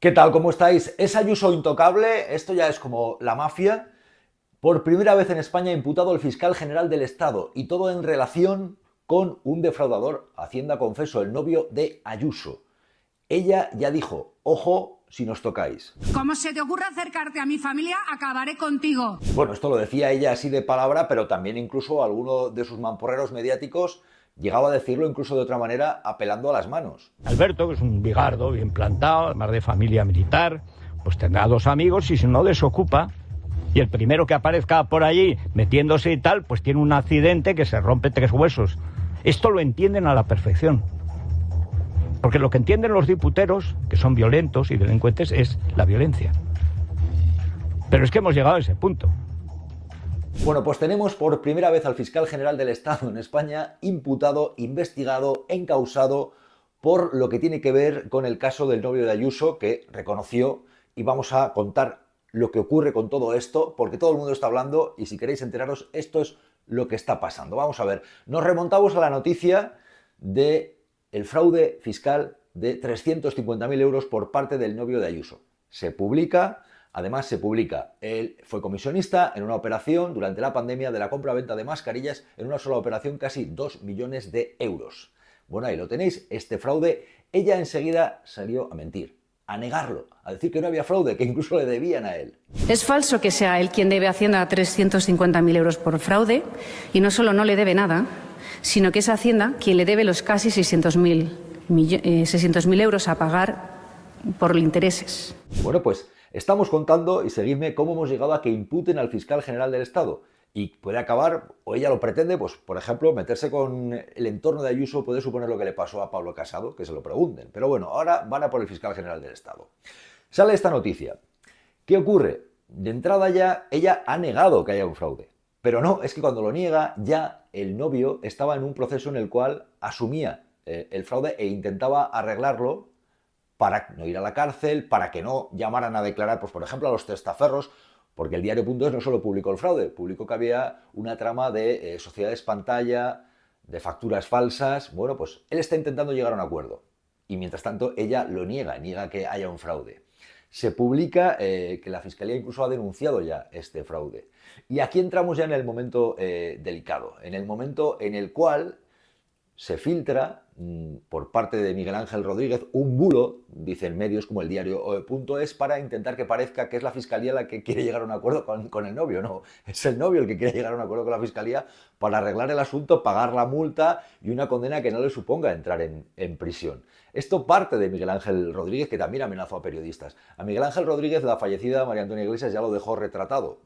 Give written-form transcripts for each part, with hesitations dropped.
¿Qué tal? ¿Cómo estáis? ¿Es Ayuso intocable? Esto ya es como la mafia. Por primera vez en España ha imputado el fiscal general del Estado y todo en relación con un defraudador, Hacienda Confeso, el novio de Ayuso. Ella ya dijo, ojo si nos tocáis. Como se te ocurra acercarte a mi familia, acabaré contigo. Bueno, esto lo decía ella así de palabra, pero también incluso alguno de sus mamporreros mediáticos llegaba a decirlo incluso de otra manera, apelando a las manos. Alberto, que es un bigardo bien plantado, además de familia militar, pues tendrá dos amigos y si no desocupa. Y el primero que aparezca por allí metiéndose y tal, pues tiene un accidente que se rompe 3 huesos. Esto lo entienden a la perfección. Porque lo que entienden los diputeros, que son violentos y delincuentes, es la violencia. Pero es que hemos llegado a ese punto. Bueno, pues tenemos por primera vez al fiscal general del Estado en España imputado, investigado, encausado por lo que tiene que ver con el caso del novio de Ayuso, que reconoció, y vamos a contar lo que ocurre con todo esto, porque todo el mundo está hablando y si queréis enteraros, esto es lo que está pasando. Vamos a ver, nos remontamos a la noticia del fraude fiscal de 350.000 euros por parte del novio de Ayuso. Se publica. Además, se publica, él fue comisionista en una operación durante la pandemia de la compra-venta de mascarillas, en una sola operación casi 2 millones de euros. Bueno, ahí lo tenéis, este fraude. Ella enseguida salió a mentir, a negarlo, a decir que no había fraude, que incluso le debían a él. Es falso que sea él quien debe a Hacienda 350.000 euros por fraude, y no solo no le debe nada, sino que es Hacienda quien le debe los casi 600.000 euros a pagar por intereses. Bueno, pues estamos contando, y seguidme, cómo hemos llegado a que imputen al fiscal general del Estado. Y puede acabar, o ella lo pretende, pues por ejemplo, meterse con el entorno de Ayuso, puede suponer lo que le pasó a Pablo Casado, que se lo pregunten. Pero bueno, ahora van a por el fiscal general del Estado. Sale esta noticia. ¿Qué ocurre? De entrada ya, ella ha negado que haya un fraude. Pero no, es que cuando lo niega, ya el novio estaba en un proceso en el cual asumía el fraude e intentaba arreglarlo para no ir a la cárcel, para que no llamaran a declarar, pues por ejemplo, a los testaferros, porque el diario.es no solo publicó el fraude, publicó que había una trama de sociedades pantalla, de facturas falsas. Bueno, pues él está intentando llegar a un acuerdo y mientras tanto ella lo niega que haya un fraude. Se publica que la Fiscalía incluso ha denunciado ya este fraude. Y aquí entramos ya en el momento delicado, en el momento en el cual se filtra por parte de Miguel Ángel Rodríguez un bulo, dicen medios como el diario.es, para intentar que parezca que es la Fiscalía la que quiere llegar a un acuerdo con el novio. No, es el novio el que quiere llegar a un acuerdo con la Fiscalía para arreglar el asunto, pagar la multa y una condena que no le suponga entrar en prisión. Esto parte de Miguel Ángel Rodríguez, que también amenazó a periodistas. A Miguel Ángel Rodríguez, la fallecida María Antonia Iglesias, ya lo dejó retratado.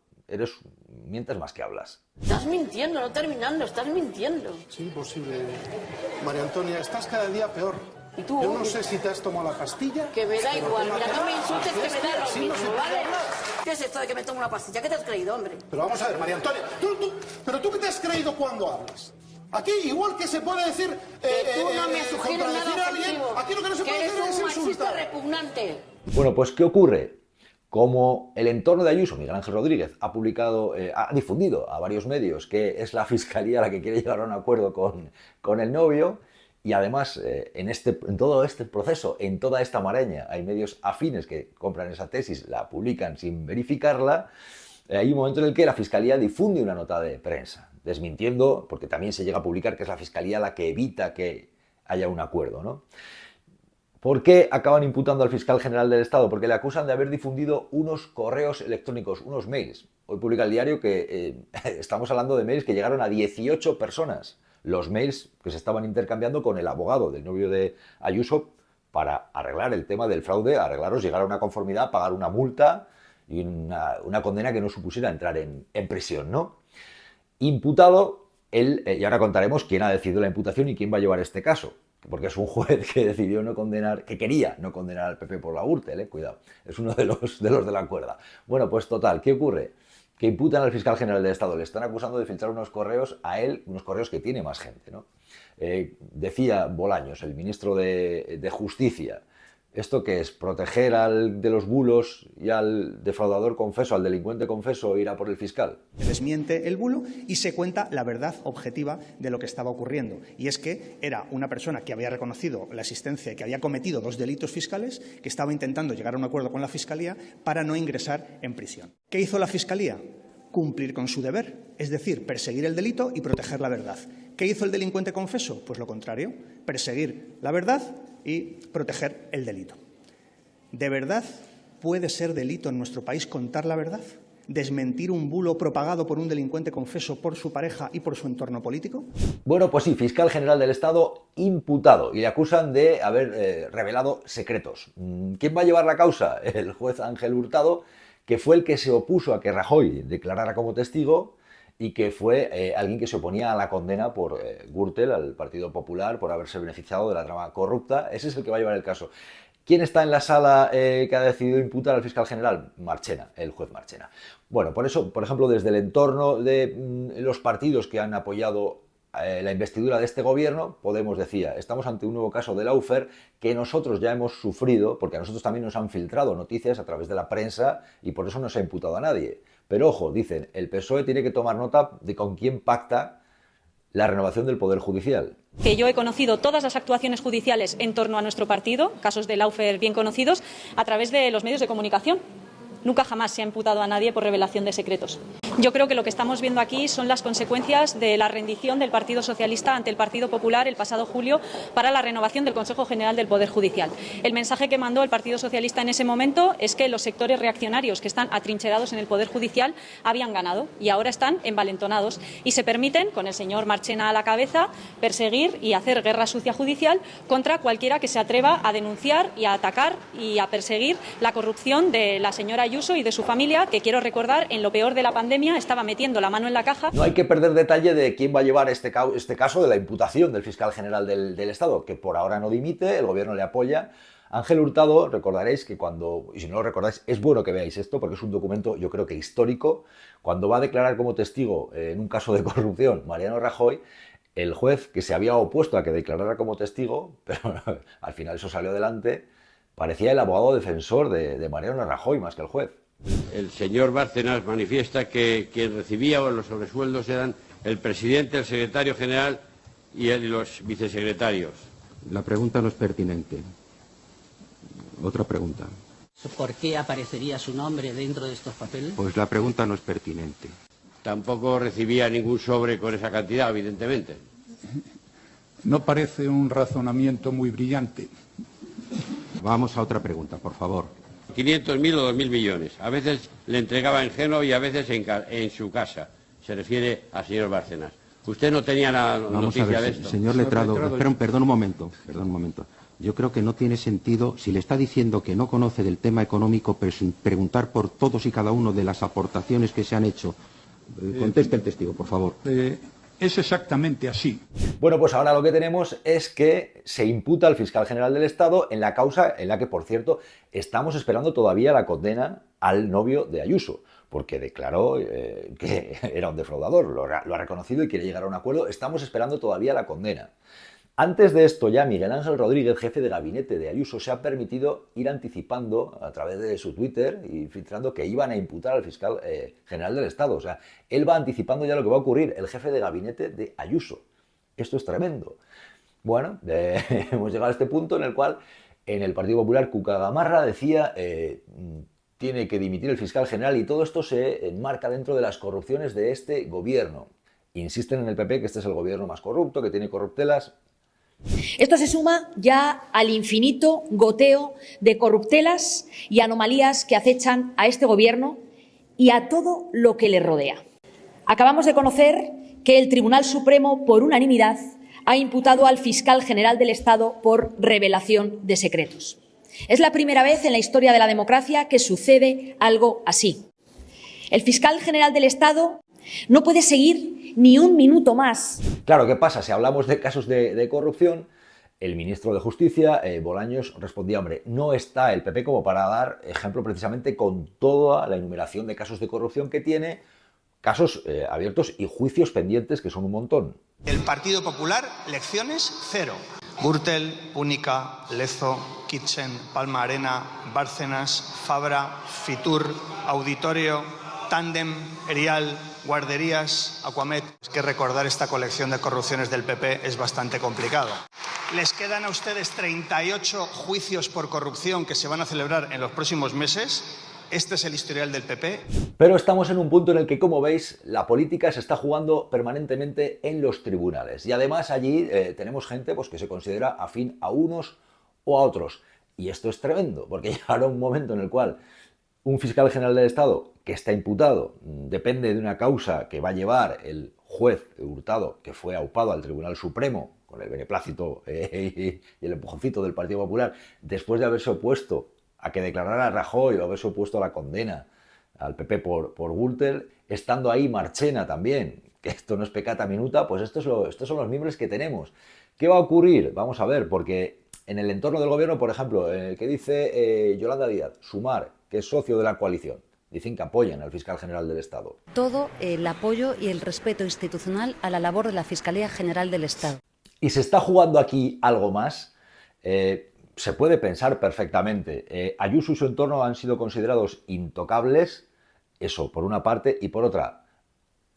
Mientes más que hablas. Estás mintiendo, no terminando, estás mintiendo. Es imposible. María Antonia, estás cada día peor. ¿Y tú? Yo no sé si te has tomado la pastilla. Que me da pero igual, te la mira, no me tomas. insultes que me da lo Así no mismo, se puede ¿vale? hablar. ¿Qué es esto de que me tomo una pastilla? ¿Qué te has creído, hombre? Pero vamos a ver, María Antonia, ¿pero tú qué te has creído cuando hablas? Aquí, igual que se puede decir... Que tú no me sugieres contradecir nada a alguien, ofensivo. aquí lo que no se Que puede eres hacer es un machista insultar. repugnante. Bueno, pues ¿qué ocurre? Como el entorno de Ayuso, Miguel Ángel Rodríguez, ha difundido a varios medios que es la Fiscalía la que quiere llegar a un acuerdo con el novio, y además en todo este proceso, en toda esta maraña, hay medios afines que compran esa tesis, la publican sin verificarla. Hay un momento en el que la Fiscalía difunde una nota de prensa, desmintiendo, porque también se llega a publicar que es la Fiscalía la que evita que haya un acuerdo, ¿no? ¿Por qué acaban imputando al fiscal general del Estado? Porque le acusan de haber difundido unos correos electrónicos, unos mails. Hoy publica el diario que estamos hablando de mails que llegaron a 18 personas. Los mails que se estaban intercambiando con el abogado del novio de Ayuso para arreglar el tema del fraude, arreglaros, llegar a una conformidad, pagar una multa y una condena que no supusiera entrar en prisión, ¿no? Imputado, él, y ahora contaremos quién ha decidido la imputación y quién va a llevar este caso. Porque es un juez que decidió no condenar, que quería no condenar al PP por la Gürtel, cuidado, es uno de los de la cuerda. Bueno, pues total, ¿qué ocurre? Que imputan al fiscal general del Estado, le están acusando de filtrar unos correos a él, unos correos que tiene más gente, ¿no? Decía Bolaños, el ministro de Justicia, ¿Esto qué es? ¿Proteger al de los bulos y al defraudador confeso, al delincuente confeso, e ir a por el fiscal? Desmiente el bulo y se cuenta la verdad objetiva de lo que estaba ocurriendo. Y es que era una persona que había reconocido la existencia y que había cometido 2 delitos fiscales, que estaba intentando llegar a un acuerdo con la Fiscalía para no ingresar en prisión. ¿Qué hizo la Fiscalía? Cumplir con su deber, es decir, perseguir el delito y proteger la verdad. ¿Qué hizo el delincuente confeso? Pues lo contrario, perseguir la verdad y proteger el delito. ¿De verdad puede ser delito en nuestro país contar la verdad? ¿Desmentir un bulo propagado por un delincuente confeso por su pareja y por su entorno político? Bueno, pues sí, fiscal general del Estado imputado y le acusan de haber revelado secretos. ¿Quién va a llevar la causa? El juez Ángel Hurtado, que fue el que se opuso a que Rajoy declarara como testigo y que fue alguien que se oponía a la condena por Gürtel, al Partido Popular, por haberse beneficiado de la trama corrupta. Ese es el que va a llevar el caso. ¿Quién está en la sala que ha decidido imputar al fiscal general? Marchena, el juez Marchena. Bueno, por eso, por ejemplo, desde el entorno de los partidos que han apoyado la investidura de este gobierno, Podemos decía, estamos ante un nuevo caso de Lawfare que nosotros ya hemos sufrido, porque a nosotros también nos han filtrado noticias a través de la prensa y por eso no se ha imputado a nadie. Pero ojo, dicen, el PSOE tiene que tomar nota de con quién pacta la renovación del Poder Judicial. Que yo he conocido todas las actuaciones judiciales en torno a nuestro partido, casos de Lawfare bien conocidos, a través de los medios de comunicación. Nunca jamás se ha imputado a nadie por revelación de secretos. Yo creo que lo que estamos viendo aquí son las consecuencias de la rendición del Partido Socialista ante el Partido Popular el pasado julio para la renovación del Consejo General del Poder Judicial. El mensaje que mandó el Partido Socialista en ese momento es que los sectores reaccionarios que están atrincherados en el Poder Judicial habían ganado y ahora están envalentonados y se permiten, con el señor Marchena a la cabeza, perseguir y hacer guerra sucia judicial contra cualquiera que se atreva a denunciar y a atacar y a perseguir la corrupción de la señora Ayuso y de su familia, que quiero recordar, en lo peor de la pandemia estaba metiendo la mano en la caja. No hay que perder detalle de quién va a llevar este caso de la imputación del fiscal general del Estado, que por ahora no dimite, el gobierno le apoya. Ángel Hurtado, recordaréis que cuando, y si no lo recordáis, es bueno que veáis esto, porque es un documento, yo creo que histórico, cuando va a declarar como testigo en un caso de corrupción Mariano Rajoy, el juez que se había opuesto a que declarara como testigo, pero al final eso salió adelante, parecía el abogado defensor de Mariano Rajoy más que el juez. El señor Bárcenas manifiesta que quien recibía los sobresueldos eran el presidente, el secretario general y los vicesecretarios. La pregunta no es pertinente. Otra pregunta. ¿Por qué aparecería su nombre dentro de estos papeles? Pues la pregunta no es pertinente. Tampoco recibía ningún sobre con esa cantidad, evidentemente. No parece un razonamiento muy brillante. Vamos a otra pregunta, por favor. 500.000 o 2.000 millones. A veces le entregaba en Génova y a veces en su casa. Se refiere al señor Bárcenas. ¿Usted no tenía la noticia de esto? Señor letrado, perdón un momento. Yo creo que no tiene sentido, si le está diciendo que no conoce del tema económico, pero sin preguntar por todos y cada uno de las aportaciones que se han hecho. Conteste el testigo, por favor. Es exactamente así. Bueno, pues ahora lo que tenemos es que se imputa al fiscal general del Estado en la causa en la que, por cierto, estamos esperando todavía la condena al novio de Ayuso, porque declaró que era un defraudador, lo ha reconocido y quiere llegar a un acuerdo. Estamos esperando todavía la condena. Antes de esto ya Miguel Ángel Rodríguez, jefe de gabinete de Ayuso, se ha permitido ir anticipando a través de su Twitter y filtrando que iban a imputar al fiscal general del Estado. O sea, él va anticipando ya lo que va a ocurrir, el jefe de gabinete de Ayuso. Esto es tremendo. Bueno, hemos llegado a este punto en el cual en el Partido Popular Cuca Gamarra decía tiene que dimitir el fiscal general y todo esto se enmarca dentro de las corrupciones de este gobierno. Insisten en el PP que este es el gobierno más corrupto, que tiene corruptelas. Esto se suma ya al infinito goteo de corruptelas y anomalías que acechan a este gobierno y a todo lo que le rodea. Acabamos de conocer que el Tribunal Supremo, por unanimidad, ha imputado al fiscal general del Estado por revelación de secretos. Es la primera vez en la historia de la democracia que sucede algo así. El fiscal general del Estado no puede seguir ni un minuto más. Claro, ¿qué pasa? Si hablamos de casos de corrupción, el ministro de Justicia, Bolaños, respondía, hombre, no está el PP como para dar ejemplo precisamente con toda la enumeración de casos de corrupción que tiene, casos abiertos y juicios pendientes, que son un montón. El Partido Popular, lecciones cero. Gürtel, Púnica, Lezo, Kitchen, Palma Arena, Bárcenas, Fabra, Fitur, Auditorio, Tandem, Erial, Guarderías, Aquamet. Es que recordar esta colección de corrupciones del PP es bastante complicado. Les quedan a ustedes 38 juicios por corrupción que se van a celebrar en los próximos meses. Este es el historial del PP. Pero estamos en un punto en el que, como veis, la política se está jugando permanentemente en los tribunales. Y además allí tenemos gente pues, que se considera afín a unos o a otros. Y esto es tremendo, porque llegará un momento en el cual un fiscal general del Estado que está imputado depende de una causa que va a llevar el juez Hurtado, que fue aupado al Tribunal Supremo con el beneplácito y el empujoncito del Partido Popular, después de haberse opuesto a que declarara Rajoy o haberse opuesto a la condena al PP por Gürtel, estando ahí Marchena también, que esto no es peccata minuta, pues estos son los miembros que tenemos. ¿Qué va a ocurrir? Vamos a ver, porque en el entorno del gobierno, por ejemplo, ¿qué dice Yolanda Díaz? Sumar, que es socio de la coalición. Dicen que apoyan al fiscal general del Estado. Todo el apoyo y el respeto institucional a la labor de la Fiscalía General del Estado. ¿Y se está jugando aquí algo más? Se puede pensar perfectamente. Ayuso y su entorno han sido considerados intocables, eso por una parte, y por otra,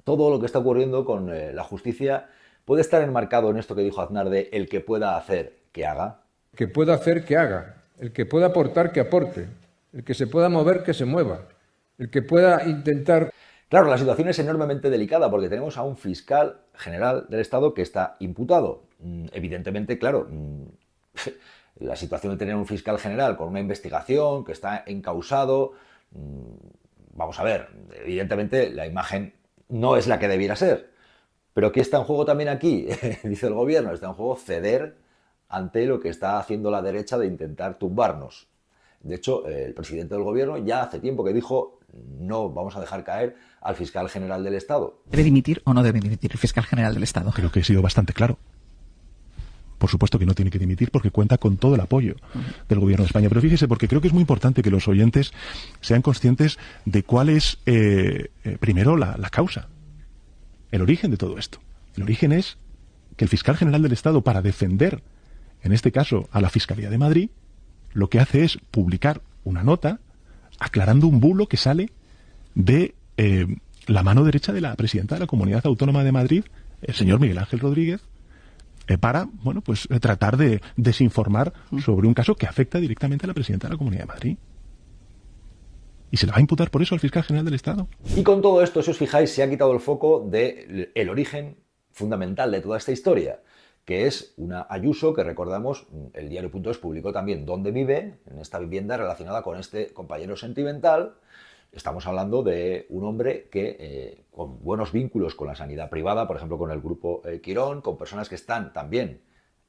todo lo que está ocurriendo con la justicia puede estar enmarcado en esto que dijo Aznar de el que pueda hacer, que haga. Que pueda hacer, que haga. El que pueda aportar, que aporte. El que se pueda mover, que se mueva. El que pueda intentar... Claro, la situación es enormemente delicada porque tenemos a un fiscal general del Estado que está imputado. Evidentemente, claro, la situación de tener un fiscal general con una investigación que está encausado, vamos a ver, evidentemente la imagen no es la que debiera ser. Pero ¿qué está en juego también aquí? Dice el gobierno, está en juego ceder ante lo que está haciendo la derecha de intentar tumbarnos. De hecho, el presidente del gobierno ya hace tiempo que dijo no vamos a dejar caer al fiscal general del Estado. ¿Debe dimitir o no debe dimitir el fiscal general del Estado? Creo que he sido bastante claro. Por supuesto que no tiene que dimitir porque cuenta con todo el apoyo del Gobierno de España. Pero fíjese, porque creo que es muy importante que los oyentes sean conscientes de cuál es, primero, la causa, el origen de todo esto. El origen es que el fiscal general del Estado, para defender, en este caso, a la Fiscalía de Madrid, lo que hace es publicar una nota aclarando un bulo que sale de la mano derecha de la presidenta de la Comunidad Autónoma de Madrid, el señor Miguel Ángel Rodríguez, para, bueno, pues tratar de desinformar sobre un caso que afecta directamente a la presidenta de la Comunidad de Madrid. ¿Y se le va a imputar por eso al fiscal general del Estado? Y con todo esto, si os fijáis, se ha quitado el foco del origen fundamental de toda esta historia, que es una Ayuso que, recordamos, el diario.es publicó también dónde vive, en esta vivienda relacionada con este compañero sentimental. Estamos hablando de un hombre que, con buenos vínculos con la sanidad privada, por ejemplo con el grupo Quirón, con personas que están también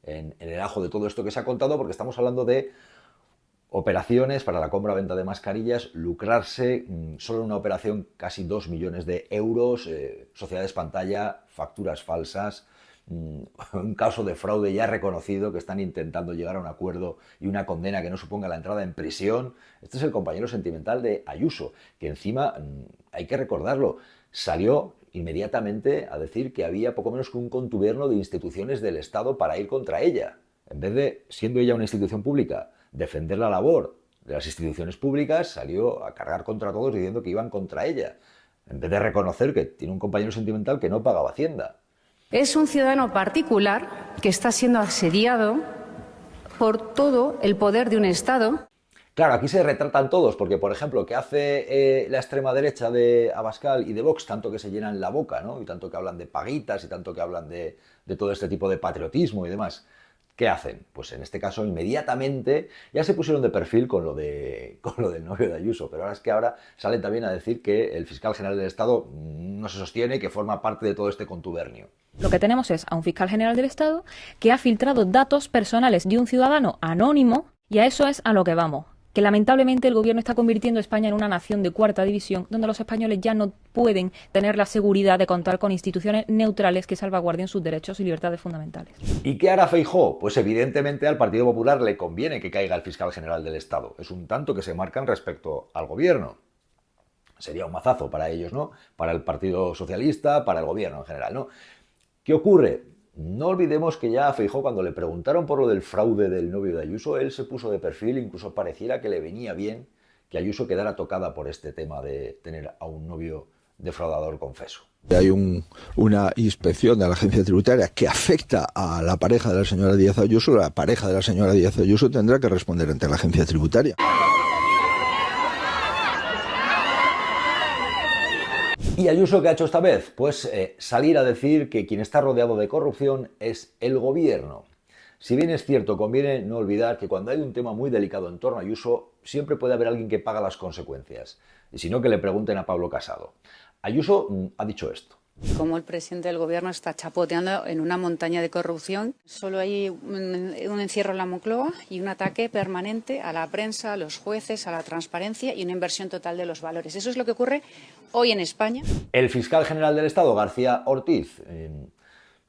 en el ajo de todo esto que se ha contado, porque estamos hablando de operaciones para la compra-venta de mascarillas, lucrarse solo en una operación casi 2 millones de euros, sociedades pantalla, facturas falsas, un caso de fraude ya reconocido que están intentando llegar a un acuerdo y una condena que no suponga la entrada en prisión. Este es el compañero sentimental de Ayuso, que encima, hay que recordarlo, salió inmediatamente a decir que había poco menos que un contubernio de instituciones del Estado para ir contra ella. En vez de, siendo ella una institución pública, defender la labor de las instituciones públicas, salió a cargar contra todos diciendo que iban contra ella, en vez de reconocer que tiene un compañero sentimental que no pagaba Hacienda. Es un ciudadano particular que está siendo asediado por todo el poder de un Estado. Claro, aquí se retratan todos, porque, por ejemplo, ¿qué hace la extrema derecha de Abascal y de Vox? Tanto que se llenan la boca, ¿no? Y tanto que hablan de paguitas y tanto que hablan de todo este tipo de patriotismo y demás. ¿Qué hacen? Pues en este caso, inmediatamente, ya se pusieron de perfil con lo del novio de Ayuso, pero ahora es que ahora salen también a decir que el fiscal general del Estado no se sostiene, que forma parte de todo este contubernio. Lo que tenemos es a un fiscal general del Estado que ha filtrado datos personales de un ciudadano anónimo, y a eso es a lo que vamos. Que lamentablemente el gobierno está convirtiendo a España en una nación de cuarta división, donde los españoles ya no pueden tener la seguridad de contar con instituciones neutrales que salvaguarden sus derechos y libertades fundamentales. ¿Y qué hará Feijóo? Pues evidentemente al Partido Popular le conviene que caiga el fiscal general del Estado. Es un tanto que se marcan respecto al gobierno. Sería un mazazo para ellos, ¿no? Para el Partido Socialista, para el gobierno en general, ¿no? ¿Qué ocurre? No olvidemos que ya a Feijóo, cuando le preguntaron por lo del fraude del novio de Ayuso, él se puso de perfil, incluso pareciera que le venía bien que Ayuso quedara tocada por este tema de tener a un novio defraudador confeso. Hay una inspección de la agencia tributaria que afecta a la pareja de la señora Díaz Ayuso. La pareja de la señora Díaz Ayuso tendrá que responder ante la agencia tributaria. ¿Y Ayuso qué ha hecho esta vez? Pues salir a decir que quien está rodeado de corrupción es el gobierno. Si bien es cierto, conviene no olvidar que cuando hay un tema muy delicado en torno a Ayuso, siempre puede haber alguien que paga las consecuencias. Y si no, que le pregunten a Pablo Casado. Ayuso ha dicho esto. Como el presidente del gobierno está chapoteando en una montaña de corrupción. Solo hay un encierro en la Moncloa y un ataque permanente a la prensa, a los jueces, a la transparencia y una inversión total de los valores. Eso es lo que ocurre hoy en España. El fiscal general del Estado, García Ortiz,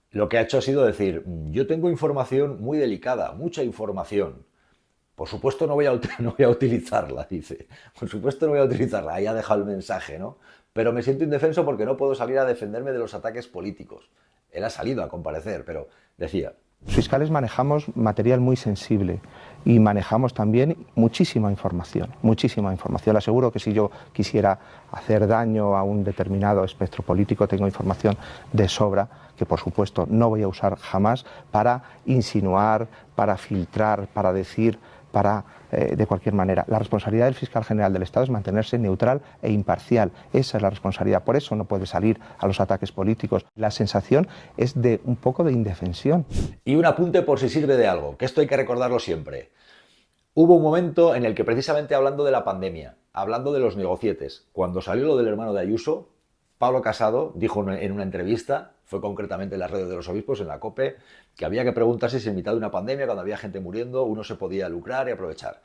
lo que ha hecho ha sido decir, yo tengo información muy delicada, mucha información. Por supuesto no voy a utilizarla, dice. Por supuesto no voy a utilizarla. Ahí ha dejado el mensaje, ¿no? Pero me siento indefenso porque no puedo salir a defenderme de los ataques políticos. Él ha salido a comparecer, pero decía... Los fiscales manejamos material muy sensible y manejamos también muchísima información, muchísima información. Le aseguro que si yo quisiera hacer daño a un determinado espectro político, tengo información de sobra que, por supuesto, no voy a usar jamás para insinuar, para filtrar, para decir... de cualquier manera. La responsabilidad del fiscal general del Estado es mantenerse neutral e imparcial. Esa es la responsabilidad. Por eso no puede salir a los ataques políticos. La sensación es de un poco de indefensión. Y un apunte por si sirve de algo, que esto hay que recordarlo siempre. Hubo un momento en el que, precisamente hablando de la pandemia, hablando de los negocietes, cuando salió lo del hermano de Ayuso, Pablo Casado dijo en una entrevista, fue concretamente en las redes de los obispos, en la COPE, que había que preguntarse si en mitad de una pandemia, cuando había gente muriendo, uno se podía lucrar y aprovechar.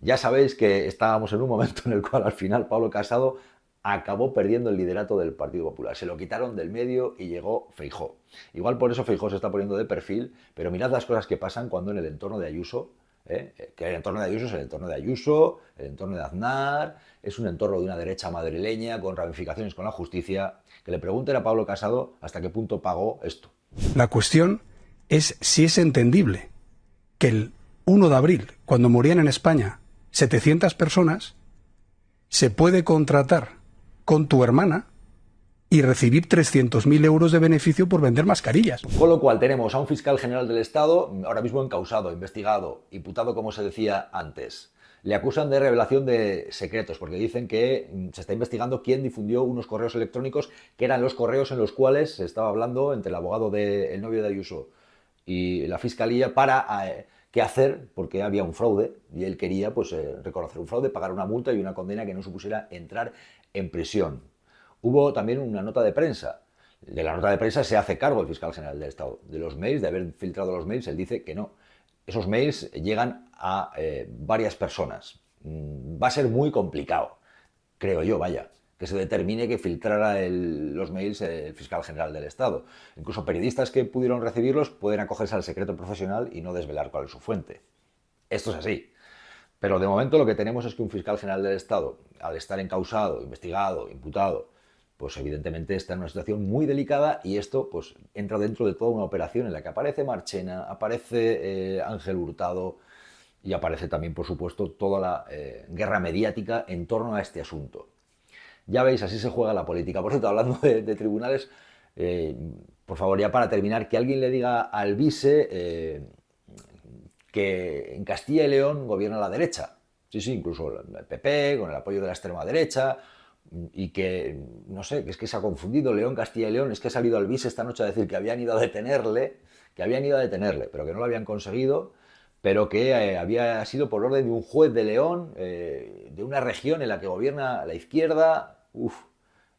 Ya sabéis que estábamos en un momento en el cual al final Pablo Casado acabó perdiendo el liderato del Partido Popular. Se lo quitaron del medio y llegó Feijóo. Igual por eso Feijóo se está poniendo de perfil, pero mirad las cosas que pasan cuando en el entorno de Ayuso, que el entorno de Ayuso es el entorno de Ayuso, el entorno de Aznar, es un entorno de una derecha madrileña con ramificaciones con la justicia. Que le pregunten a Pablo Casado hasta qué punto pagó esto. La cuestión es si es entendible que el 1 de abril, cuando morían en España 700 personas, se puede contratar con tu hermana y recibir 300.000 euros de beneficio por vender mascarillas. Con lo cual tenemos a un fiscal general del Estado, ahora mismo encausado, investigado, imputado como se decía antes. Le acusan de revelación de secretos porque dicen que se está investigando quién difundió unos correos electrónicos que eran los correos en los cuales se estaba hablando entre el abogado del novio de Ayuso y la fiscalía para qué hacer porque había un fraude y él quería pues reconocer un fraude, pagar una multa y una condena que no supusiera entrar en prisión. Hubo también una nota de prensa. De la nota de prensa se hace cargo el fiscal general del Estado. De los mails, de haber filtrado los mails, él dice que no. Esos mails llegan a varias personas. Va a ser muy complicado, creo yo, vaya, que se determine que filtrara los mails el fiscal general del Estado. Incluso periodistas que pudieron recibirlos pueden acogerse al secreto profesional y no desvelar cuál es su fuente. Esto es así. Pero de momento lo que tenemos es que un fiscal general del Estado, al estar encausado, investigado, imputado, pues evidentemente está en una situación muy delicada y esto pues entra dentro de toda una operación en la que aparece Marchena, aparece Ángel Hurtado y aparece también, por supuesto, toda la guerra mediática en torno a este asunto. Ya veis, así se juega la política. Por cierto, hablando de tribunales, por favor, ya para terminar, que alguien le diga al vice que en Castilla y León gobierna la derecha. Sí, incluso el PP, con el apoyo de la extrema derecha, y que, no sé, que es que se ha confundido León, Castilla y León, es que ha salido al vice esta noche a decir que habían ido a detenerle, pero que no lo habían conseguido, pero que había sido por orden de un juez de León, de una región en la que gobierna la izquierda.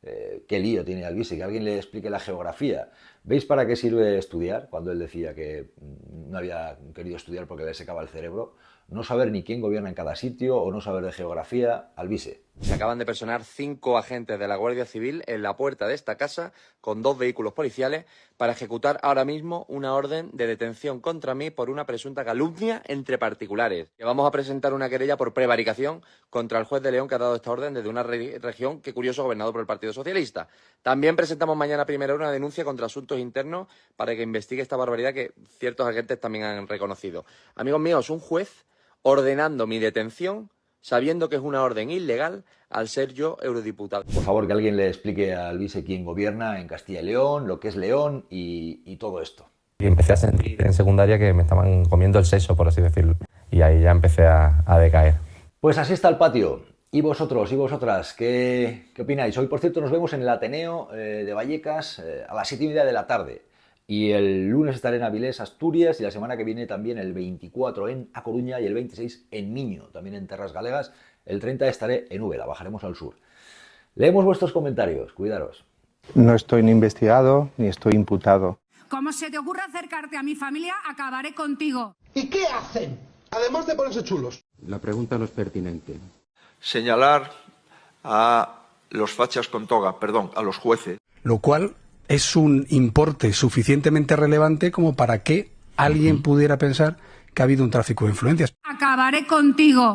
Qué lío tiene al vice, que alguien le explique la geografía. ¿Veis para qué sirve estudiar? Cuando él decía que no había querido estudiar porque le secaba el cerebro. No saber ni quién gobierna en cada sitio o no saber de geografía, al vice. Se acaban de personar 5 agentes de la Guardia Civil en la puerta de esta casa con 2 vehículos policiales para ejecutar ahora mismo una orden de detención contra mí por una presunta calumnia entre particulares. Que vamos a presentar una querella por prevaricación contra el juez de León que ha dado esta orden desde una región que, curioso, gobernado por el Partido Socialista. También presentamos mañana a primera hora una denuncia contra Asuntos Internos para que investigue esta barbaridad que ciertos agentes también han reconocido. Amigos míos, un juez ordenando mi detención sabiendo que es una orden ilegal al ser yo eurodiputado. Por favor, que alguien le explique al vice quién gobierna en Castilla y León, lo que es León y todo esto. Y empecé a sentir en secundaria que me estaban comiendo el seso, por así decirlo. Y ahí ya empecé a decaer. Pues así está el patio. ¿Y vosotros y vosotras qué opináis? Hoy, por cierto, nos vemos en el Ateneo de Vallecas a las 7:30 de la tarde. Y el lunes estaré en Avilés, Asturias, y la semana que viene también el 24 en A Coruña y el 26 en Miño, también en Terras Galegas. El 30 estaré en Úbeda, bajaremos al sur. Leemos vuestros comentarios, cuidaros. No estoy ni investigado ni estoy imputado. Como se te ocurra acercarte a mi familia, acabaré contigo. ¿Y qué hacen? Además de ponerse chulos. La pregunta no es pertinente. Señalar a los fachas con toga, perdón, a los jueces. Lo cual es un importe suficientemente relevante como para que alguien pudiera pensar que ha habido un tráfico de influencias. Acabaré contigo.